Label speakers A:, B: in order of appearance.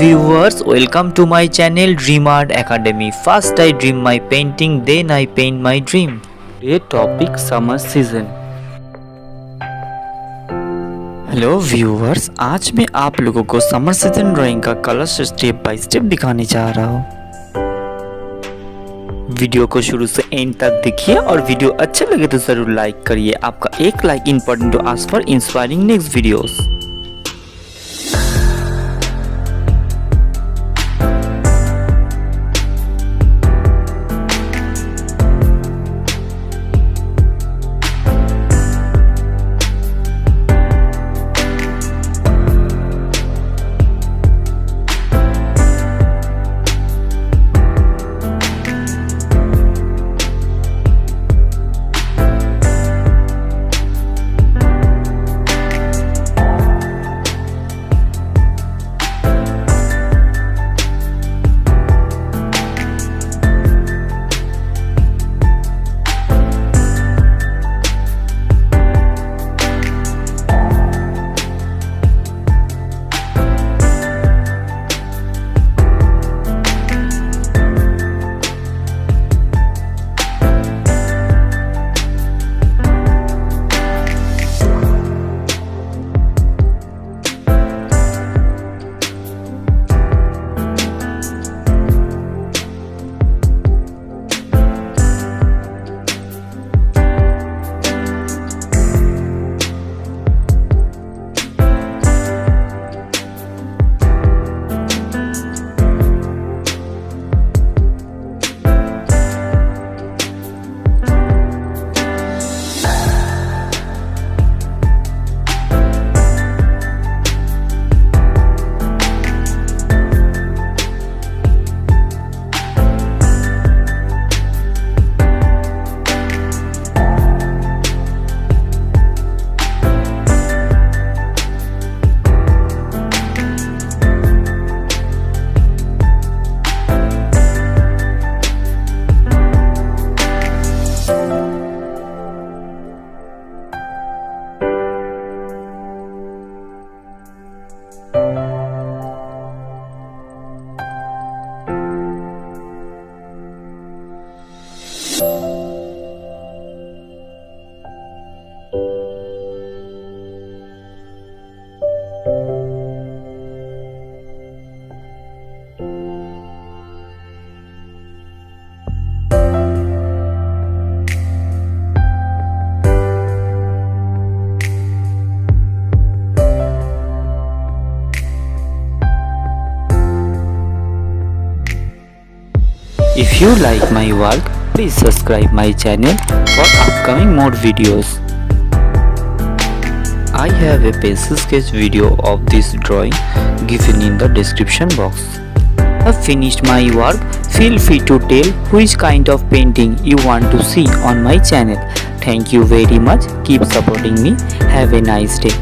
A: viewers, welcome to my channel Dream Art Academy. First I dream my painting, then I paint my dream.
B: ये topic summer season.
A: Hello viewers, आज मैं आप लोगों को summer season drawing का colour step by step दिखाने जा रहा हूँ। वीडियो को शुरू से एंड तक देखिए और वीडियो अच्छे लगे तो जरूर लाइक करिए। आपका एक like important to ask for inspiring next videos. If you like my work, please subscribe my channel for upcoming more videos. I have a pencil sketch video of this drawing given in the description box. I have finished my work. Feel free to tell which kind of painting you want to see on my channel. Thank you very much. Keep supporting me. Have a nice day.